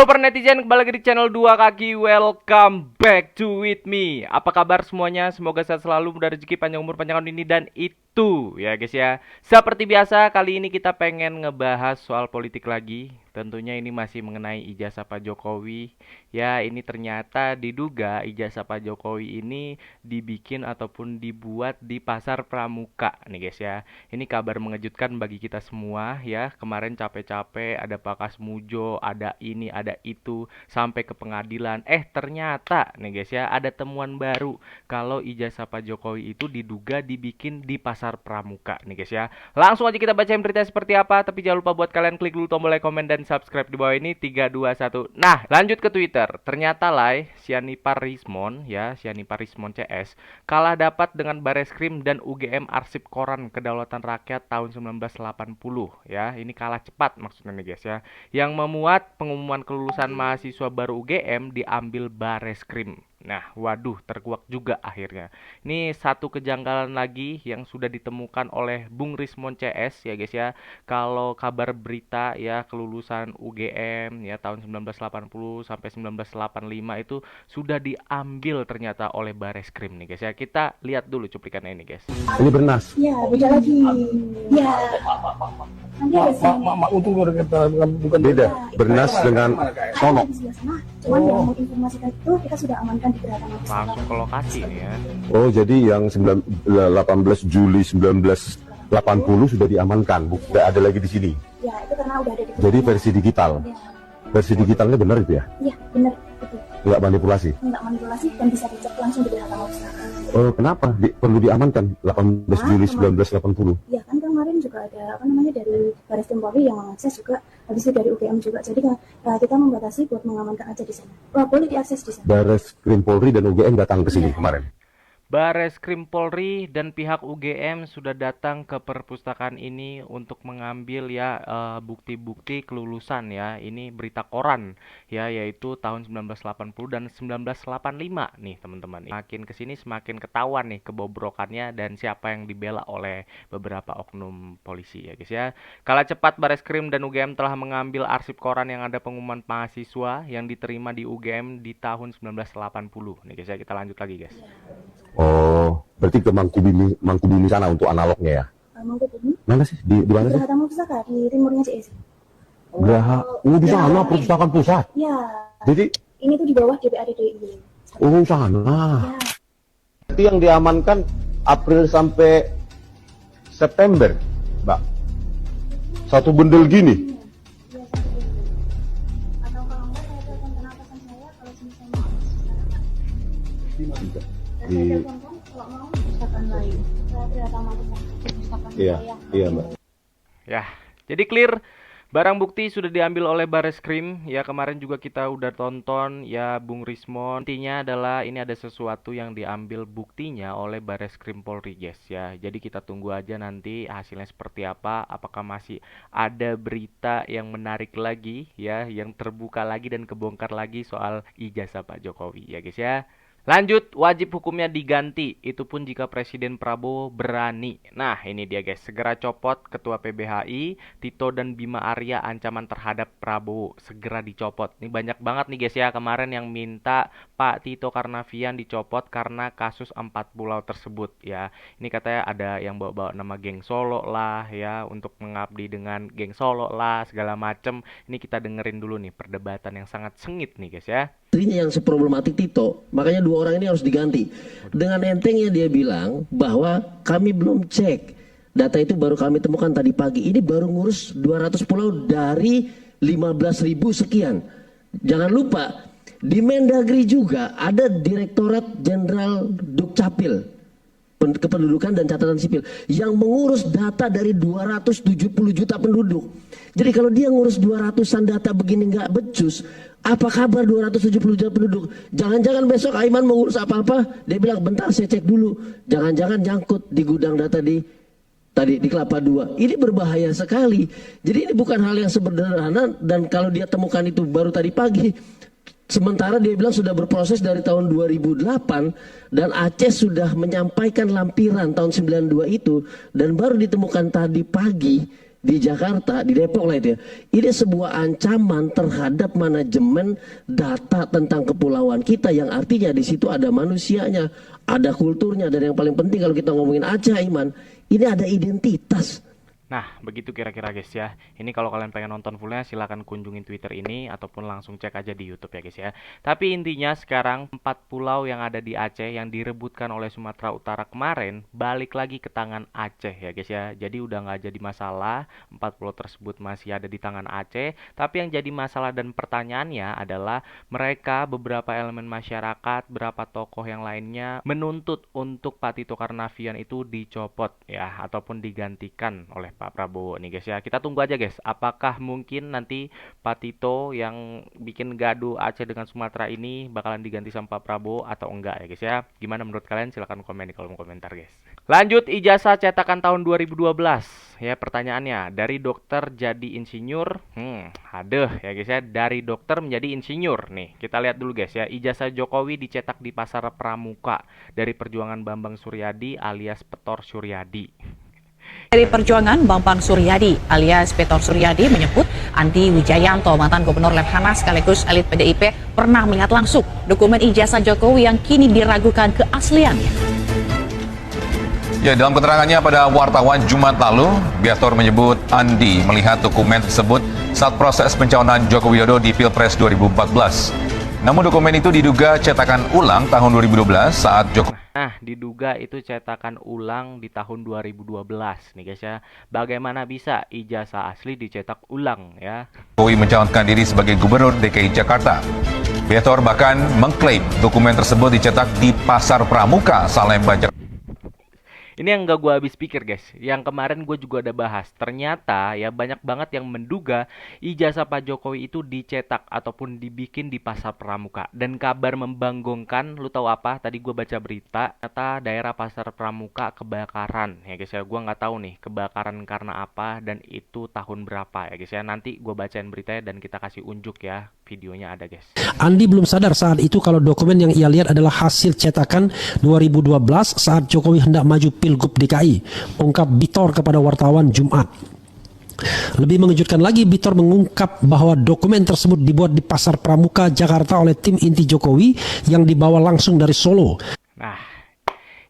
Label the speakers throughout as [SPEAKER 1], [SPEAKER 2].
[SPEAKER 1] Halo para netizen, kembali lagi di channel 2 kaki. Welcome back to with me. Apa kabar semuanya? Semoga sehat selalu, mudah rezeki, panjang umur, panjang tahun ini dan itu ya guys ya. Seperti biasa, kali ini kita pengen ngebahas soal politik lagi. Tentunya ini masih mengenai ijazah Pak Jokowi. Ya, ini ternyata diduga ijazah Pak Jokowi ini dibikin ataupun dibuat di Pasar Pramuka nih guys ya. Ini kabar mengejutkan bagi kita semua ya. Kemarin capek-capek ada Pak Kasmujo, ada ini, ada itu, sampai ke pengadilan. Ternyata nih guys ya, ada temuan baru kalau ijazah Pak Jokowi itu diduga dibikin di Pasar Pramuka nih guys ya. Langsung aja kita bacain berita seperti apa, tapi jangan lupa buat kalian klik dulu tombol like, komen, dan subscribe di bawah ini. 3, 2, 1. Nah, lanjut ke Twitter. Ternyata Sianipar Rismon ya, Sianipar Rismon CS kalah dapat dengan Bareskrim dan UGM arsip koran Kedaulatan Rakyat tahun 1980 ya. Ini kalah cepat maksudnya nih guys ya. Yang memuat pengumuman kelulusan mahasiswa baru UGM diambil Bareskrim. Nah, waduh, terkuak juga akhirnya. Ini satu kejanggalan lagi yang sudah ditemukan oleh Bung Rismon CS ya guys ya. Kalau kabar berita ya kelulusan UGM ya tahun 1980 sampai 1985 itu sudah diambil ternyata oleh Bareskrim nih guys ya. Kita lihat dulu cuplikannya ini guys.
[SPEAKER 2] Ini Bernas.
[SPEAKER 3] Ya, beda lagi. Ya. Nanti ada sini.
[SPEAKER 2] Mak untung kita bukan beda. Bernas dengan Sono.
[SPEAKER 3] Di sebelah sana. Cuman yang menginformasikan itu kita sudah amankan di Gerakan Mabes
[SPEAKER 1] Langsung ke lokasi nih ya.
[SPEAKER 2] Oh, jadi yang 18 Juli 1980 sudah diamankan, tidak ada lagi di sini.
[SPEAKER 3] Ya, itu karena udah ada di.
[SPEAKER 2] Jadi versi digital.
[SPEAKER 3] Ya.
[SPEAKER 2] Versi digitalnya benar itu ya?
[SPEAKER 3] Iya, benar itu.
[SPEAKER 2] Nggak manipulasi.
[SPEAKER 3] Enggak manipulasi dan bisa dicek langsung di Gerakan Mabes.
[SPEAKER 2] Oh, kenapa perlu diamankan 18 Juli 1980?
[SPEAKER 3] Ya, kan kemarin juga ada dari Baris Krim Polri yang mengakses juga, habis itu dari UGM juga. Jadi kita membatasi buat mengamankan aja di sana. Wah, boleh diakses di sana.
[SPEAKER 2] Baris Krim Polri dan UGM datang ke sini kemarin.
[SPEAKER 1] Bareskrim Polri dan pihak UGM sudah datang ke perpustakaan ini untuk mengambil ya bukti-bukti kelulusan ya. Ini berita koran ya, yaitu tahun 1980 dan 1985 nih teman-teman. Makin kesini semakin ketahuan nih kebobrokannya dan siapa yang dibela oleh beberapa oknum polisi ya guys ya. Kala cepat Bareskrim dan UGM telah mengambil arsip koran yang ada pengumuman mahasiswa yang diterima di UGM di tahun 1980 nih guys ya. Kita lanjut lagi guys.
[SPEAKER 2] Oh, berarti ke Mangkubumi sana untuk analognya ya?
[SPEAKER 3] Mangkubumi?
[SPEAKER 2] Mana sih? Di mana sih?
[SPEAKER 3] Gerakan Mabes di timurnya CS.
[SPEAKER 2] Di sana perpustakaan pusat.
[SPEAKER 3] Ya.
[SPEAKER 2] Jadi
[SPEAKER 3] ini tuh di bawah DPRD DIY.
[SPEAKER 2] oh sana.
[SPEAKER 3] Ya.
[SPEAKER 2] Itu yang diamankan April sampai September, Mbak. Satu bendel gini.
[SPEAKER 3] Atau kalau enggak saya telepon ke atasan saya kalau misalnya
[SPEAKER 2] Di
[SPEAKER 3] kalau mau pustakaan lain. Saya tidak tahu pustakaan
[SPEAKER 2] iya,
[SPEAKER 3] saya.
[SPEAKER 2] iya, Mbak.
[SPEAKER 1] Ya, jadi clear. Barang bukti sudah diambil oleh Bareskrim. Ya, kemarin juga kita udah tonton ya Bung Rismon. Intinya adalah ini ada sesuatu yang diambil buktinya oleh Bareskrim Polri, guys ya. Jadi kita tunggu aja nanti hasilnya seperti apa. Apakah masih ada berita yang menarik lagi ya, yang terbuka lagi dan kebongkar lagi soal ijazah Pak Jokowi ya, guys ya. Lanjut, wajib hukumnya diganti. Itu pun jika Presiden Prabowo berani. Nah, ini dia guys. Segera copot Ketua PBHI, Tito dan Bima Arya ancaman terhadap Prabowo. Segera dicopot. Ini banyak banget nih guys ya. Kemarin yang minta Pak Tito Karnavian dicopot karena kasus 4 pulau tersebut ya. Ini katanya ada yang bawa-bawa nama geng Solo lah ya. Untuk mengabdi dengan geng Solo lah, segala macem. Ini kita dengerin dulu nih perdebatan yang sangat sengit nih guys ya.
[SPEAKER 4] Istrinya yang seproblematik Tito, makanya dua orang ini harus diganti. Dengan entengnya dia bilang bahwa kami belum cek, data itu baru kami temukan tadi pagi. Ini baru ngurus 200 pulau dari 15.000 sekian. Jangan lupa di Mendagri juga ada Direktorat Jenderal Dukcapil Kependudukan dan Catatan Sipil yang mengurus data dari 270 juta penduduk. Jadi kalau dia ngurus 200-an data begini nggak becus, apa kabar 270 juta penduduk? Jangan-jangan besok Aiman mengurus apa-apa, dia bilang bentar saya cek dulu. Jangan-jangan nyangkut di gudang data di Kelapa II. Ini berbahaya sekali. Jadi ini bukan hal yang sederhana, dan kalau dia temukan itu baru tadi pagi. Sementara dia bilang sudah berproses dari tahun 2008 dan Aceh sudah menyampaikan lampiran tahun 92 itu, dan baru ditemukan tadi pagi di Jakarta, di Depok lah itu ya. Ini sebuah ancaman terhadap manajemen data tentang kepulauan kita yang artinya di situ ada manusianya, ada kulturnya, dan yang paling penting kalau kita ngomongin Aceh, Iman, ini ada identitas.
[SPEAKER 1] Nah, begitu kira-kira guys ya. Ini kalau kalian pengen nonton fullnya silahkan kunjungin Twitter ini ataupun langsung cek aja di YouTube ya guys ya. Tapi intinya sekarang 4 pulau yang ada di Aceh yang direbutkan oleh Sumatera Utara kemarin balik lagi ke tangan Aceh ya guys ya. Jadi udah nggak jadi masalah, 4 pulau tersebut masih ada di tangan Aceh. Tapi yang jadi masalah dan pertanyaannya adalah mereka beberapa elemen masyarakat, beberapa tokoh yang lainnya menuntut untuk Pak Tito Karnavian itu dicopot ya ataupun digantikan oleh Pak Prabowo nih guys ya. Kita tunggu aja guys, apakah mungkin nanti Pak Tito yang bikin gaduh Aceh dengan Sumatera ini bakalan diganti sama Pak Prabowo atau enggak ya guys ya. Gimana menurut kalian? Silahkan komen di kolom komentar guys. Lanjut, ijazah cetakan tahun 2012 ya, pertanyaannya dari dokter jadi insinyur. Aduh ya guys ya, dari dokter menjadi insinyur nih. Kita lihat dulu guys ya, ijazah Jokowi dicetak di Pasar Pramuka dari perjuangan Bambang Suryadi alias Petor Suryadi.
[SPEAKER 5] Dari Perjuangan, Bambang Suryadi alias Petor Suryadi menyebut Andi Wijayanto, mantan Gubernur Lemhanas sekaligus elit PDIP, pernah melihat langsung dokumen ijazah Jokowi yang kini diragukan keasliannya.
[SPEAKER 6] Ya, dalam keterangannya pada wartawan Jumat lalu, Biator menyebut Andi melihat dokumen tersebut saat proses pencalonan Joko Widodo di Pilpres 2014. Namun dokumen itu diduga cetakan ulang tahun 2012 saat Jokowi.
[SPEAKER 1] Nah, diduga itu cetakan ulang di tahun 2012 nih guys ya. Bagaimana bisa ijazah asli dicetak ulang ya?
[SPEAKER 6] Jokowi mencalonkan diri sebagai Gubernur DKI Jakarta. Biator bahkan mengklaim dokumen tersebut dicetak di Pasar Pramuka, Salemba, Jakarta.
[SPEAKER 1] Ini yang gak gue habis pikir guys. Yang kemarin gue juga ada bahas. Ternyata ya banyak banget yang menduga ijazah Pak Jokowi itu dicetak ataupun dibikin di Pasar Pramuka. Dan kabar membanggongkan, lu tahu apa? Tadi gue baca berita, ternyata daerah Pasar Pramuka kebakaran. Ya guys ya, gue nggak tahu nih kebakaran karena apa dan itu tahun berapa ya guys ya. Nanti gue bacain beritanya dan kita kasih unjuk ya. Videonya ada guys.
[SPEAKER 7] Andi belum sadar saat itu kalau dokumen yang ia lihat adalah hasil cetakan 2012 saat Jokowi hendak maju Pilgub DKI, ungkap Bitor kepada wartawan Jumat. Lebih mengejutkan lagi, Bitor mengungkap bahwa dokumen tersebut dibuat di Pasar Pramuka, Jakarta oleh tim inti Jokowi yang dibawa langsung dari Solo.
[SPEAKER 1] Nah,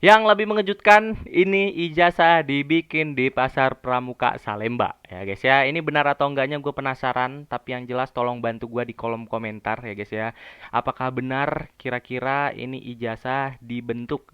[SPEAKER 1] yang lebih mengejutkan, ini ijazah dibikin di Pasar Pramuka Salemba. Ya guys ya, ini benar atau enggaknya gue penasaran. Tapi yang jelas tolong bantu gue di kolom komentar ya guys ya. Apakah benar kira-kira ini ijazah dibuat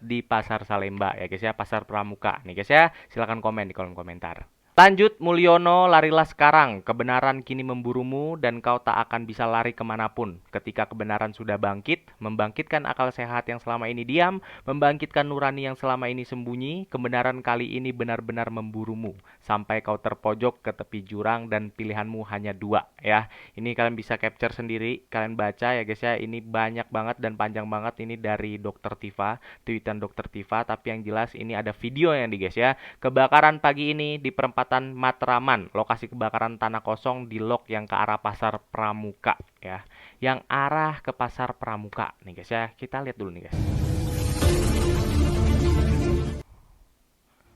[SPEAKER 1] di Pasar Salemba ya guys ya, Pasar Pramuka nih guys ya. Silahkan komen di kolom komentar. Lanjut, Mulyono, larilah sekarang. Kebenaran kini memburumu dan kau tak akan bisa lari kemanapun. Ketika kebenaran sudah bangkit, membangkitkan akal sehat yang selama ini diam, membangkitkan nurani yang selama ini sembunyi, kebenaran kali ini benar-benar memburumu. Sampai kau terpojok ke tepi jurang dan pilihanmu hanya dua ya. Ini kalian bisa capture sendiri, kalian baca ya guys ya. Ini banyak banget dan panjang banget, ini dari Dr. Tifa, tweetan Dr. Tifa. Tapi yang jelas ini ada video yang di guys ya. Kebakaran pagi ini di perempatan Matraman, lokasi kebakaran tanah kosong di Lok yang ke arah Pasar Pramuka ya. Yang arah ke Pasar Pramuka nih guys ya. Kita lihat dulu nih guys.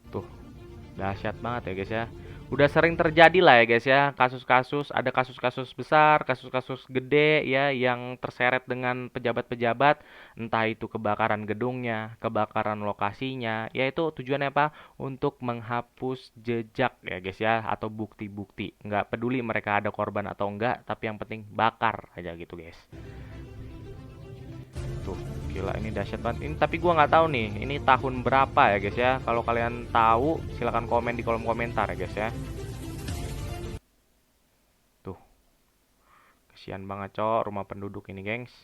[SPEAKER 1] Tuh, dahsyat banget ya guys ya. Udah sering terjadi lah ya guys ya, kasus-kasus, ada kasus-kasus besar, kasus-kasus gede ya yang terseret dengan pejabat-pejabat, entah itu kebakaran gedungnya, kebakaran lokasinya, yaitu tujuannya apa? Untuk menghapus jejak ya guys ya, atau bukti-bukti. Nggak peduli mereka ada korban atau enggak, tapi yang penting bakar aja gitu guys. Tuh, gila ini dahsyat banget. Ini tapi gua nggak tahu nih, ini tahun berapa ya guys ya. Kalau kalian tahu, silahkan komen di kolom komentar ya guys ya. Tuh, kesian banget cok rumah penduduk ini gengs.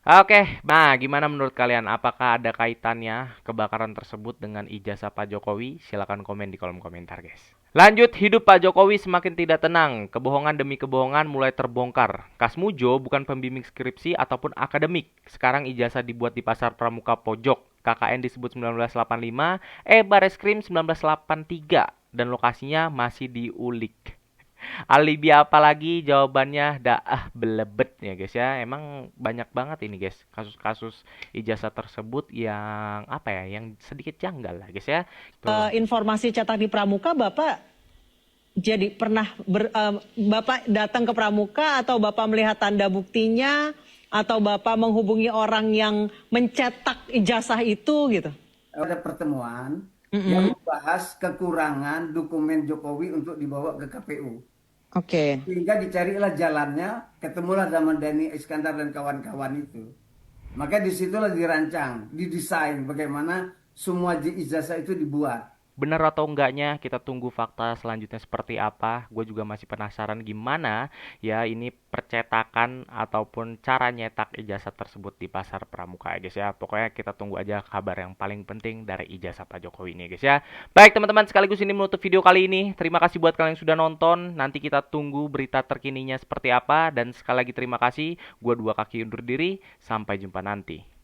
[SPEAKER 1] Oke, nah gimana menurut kalian? Apakah ada kaitannya kebakaran tersebut dengan ijazah Pak Jokowi? Silahkan komen di kolom komentar guys. Lanjut, hidup Pak Jokowi semakin tidak tenang. Kebohongan demi kebohongan mulai terbongkar. Kasmujo bukan pembimbing skripsi ataupun akademik. Sekarang ijazah dibuat di Pasar Pramuka Pojok. KKN disebut 1985, Bareskrim 1983. Dan lokasinya masih diulik. Alibi apa lagi? Jawabannya belebet ya guys ya. Emang banyak banget ini guys kasus-kasus ijazah tersebut yang apa ya, yang sedikit janggal lah guys ya.
[SPEAKER 8] Informasi cetak di Pramuka, Bapak jadi pernah Bapak datang ke Pramuka atau Bapak melihat tanda buktinya atau Bapak menghubungi orang yang mencetak ijazah itu gitu?
[SPEAKER 9] Ada pertemuan yang membahas kekurangan dokumen Jokowi untuk dibawa ke KPU.
[SPEAKER 8] Oke.
[SPEAKER 9] Sehingga dicarilah jalannya, ketemulah zaman Dhani Iskandar dan kawan-kawan itu. Maka disitulah dirancang, didesain bagaimana semua ijazah itu dibuat.
[SPEAKER 1] Bener atau enggaknya kita tunggu fakta selanjutnya seperti apa. Gue juga masih penasaran gimana ya ini percetakan ataupun cara nyetak ijazah tersebut di pasar pramuka ya guys ya. Pokoknya kita tunggu aja kabar yang paling penting dari ijazah Pak Jokowi ini guys ya. Baik teman-teman, sekaligus ini menutup video kali ini. Terima kasih buat kalian yang sudah nonton. Nanti kita tunggu berita terkininya seperti apa. Dan sekali lagi terima kasih. Gue Dua Kaki undur diri. Sampai jumpa nanti.